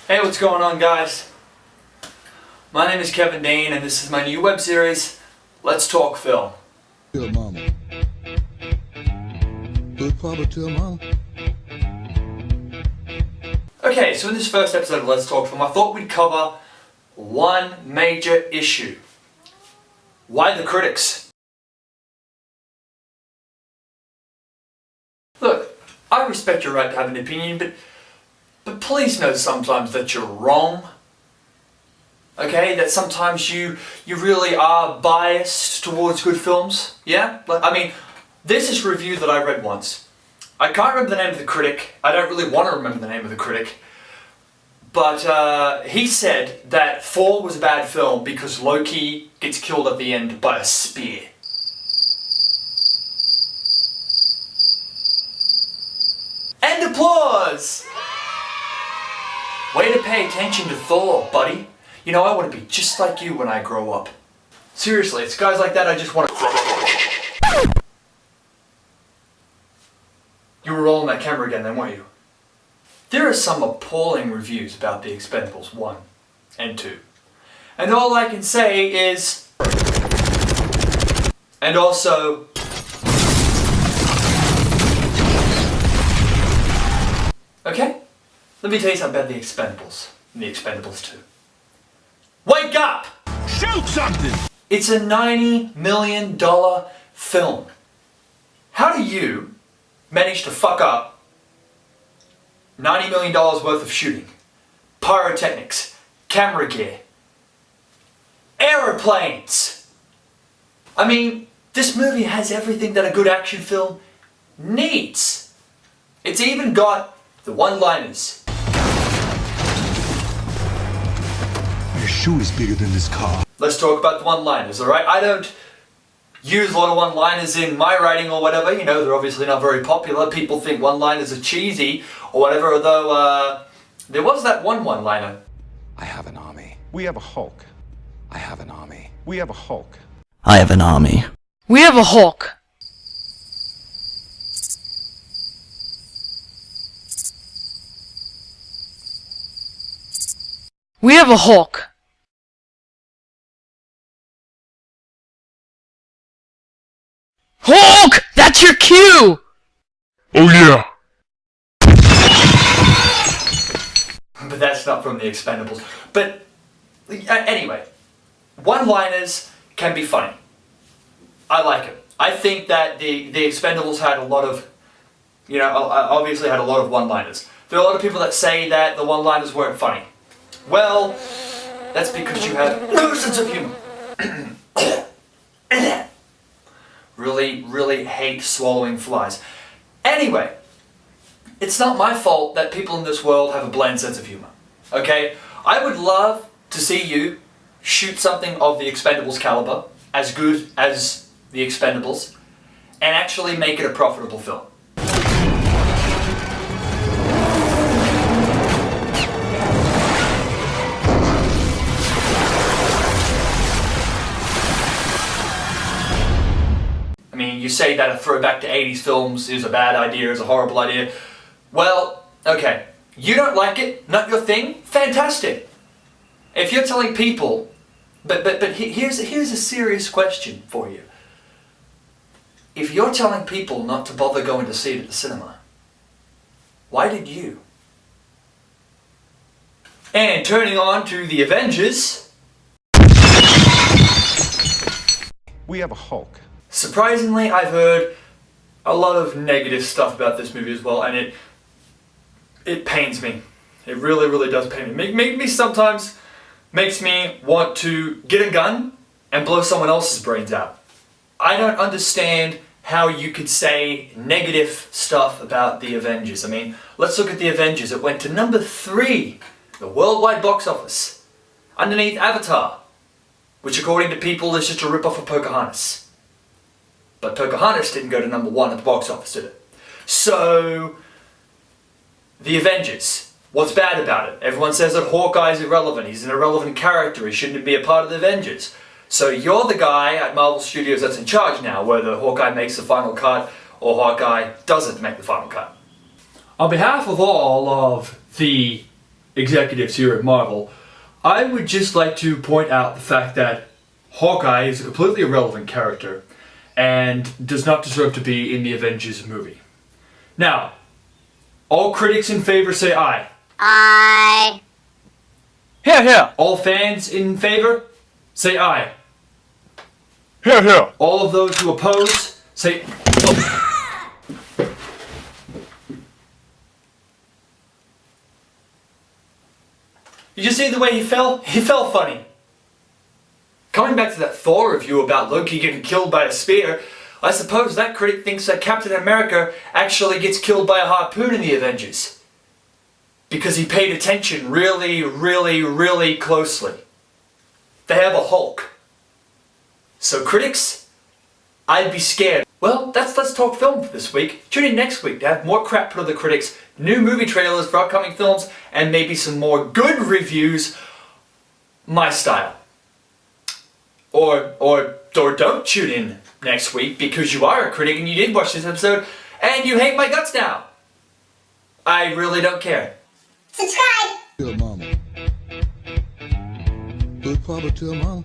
Hey, what's going on, guys? My name is Kevin Dean, and this is my new web series, Let's Talk Film. Tell mama. Good papa, tell mama. Okay, so in this first episode of Let's Talk Film, I thought we'd cover one major issue. Why the critics? Look, I respect your right to have an opinion, but please know sometimes that you're wrong. Okay, that sometimes you really are biased towards good films. Yeah? I mean, there's this review that I read once. I can't remember the name of the critic. I don't really want to remember the name of the critic. But he said that Thor was a bad film because Loki gets killed at the end by a spear. And applause! Way to pay attention to Thor, buddy. You know, I want to be just like you when I grow up. Seriously, it's guys like that I just want to... You were rolling that camera again then, weren't you? There are some appalling reviews about The Expendables 1 and 2. And all I can say is... And also... Okay? Let me tell you something about The Expendables and The Expendables 2. Wake up! Shoot something! It's a $90 million film. How do you manage to fuck up $90 million worth of shooting, pyrotechnics, camera gear, aeroplanes? I mean, this movie has everything that a good action film needs. It's even got the one-liners. Your shoe is bigger than this car. Let's talk about the one-liners, alright? I don't use a lot of one-liners in my writing or whatever, you know, they're obviously not very popular. People think one-liners are cheesy or whatever, although, there was that one-liner. I have an army. We have a Hulk. I have an army. We have a Hulk. I have an army. We have a Hulk. We have a Hulk. Hulk! That's your cue! Oh yeah! But that's not from The Expendables. But, anyway, one-liners can be funny. I like it. I think that the Expendables had a lot of, you know, obviously had a lot of one-liners. There are a lot of people that say that the one-liners weren't funny. Well, that's because you have no sense of humor. Really hate swallowing flies. Anyway, it's not my fault that people in this world have a bland sense of humor. Okay? I would love to see you shoot something of the Expendables caliber, as good as the Expendables, and actually make it a profitable film. I mean, you say that a throwback to 80s films is a bad idea, is a horrible idea. Well, okay. You don't like it, not your thing, fantastic. If you're telling people, but here's a serious question for you. If you're telling people not to bother going to see it at the cinema, why did you? And turning on to the Avengers. We have a Hulk. Surprisingly, I've heard a lot of negative stuff about this movie as well, and it pains me. It really does pain me. Sometimes makes me want to get a gun and blow someone else's brains out. I don't understand how you could say negative stuff about the Avengers. I mean, let's look at the Avengers. It went to number 3, the worldwide box office, underneath Avatar, which according to people is just a rip-off of Pocahontas. But Pocahontas didn't go to number 1 at the box office, did it? So, the Avengers. What's bad about it? Everyone says that Hawkeye's irrelevant. He's an irrelevant character. He shouldn't be a part of the Avengers. So you're the guy at Marvel Studios that's in charge now, whether Hawkeye makes the final cut or Hawkeye doesn't make the final cut. On behalf of all of the executives here at Marvel, I would just like to point out the fact that Hawkeye is a completely irrelevant character and does not deserve to be in the Avengers movie. Now, all critics in favor say aye. Aye. Here, here. All fans in favor say aye. Here, here. All of those who oppose say... You just see the way he fell? He fell funny. Coming back to that Thor review about Loki getting killed by a spear, I suppose that critic thinks that Captain America actually gets killed by a harpoon in the Avengers. Because he paid attention really, really, really closely. They have a Hulk. So critics, I'd be scared. Well, that's Let's Talk Film for this week. Tune in next week to have more crap put on the critics, new movie trailers for upcoming films, and maybe some more good reviews, my style. Or don't tune in next week because you are a critic and you did watch this episode and you hate my guts now. I really don't care. Subscribe. Tell mama. Good Papa tell mama.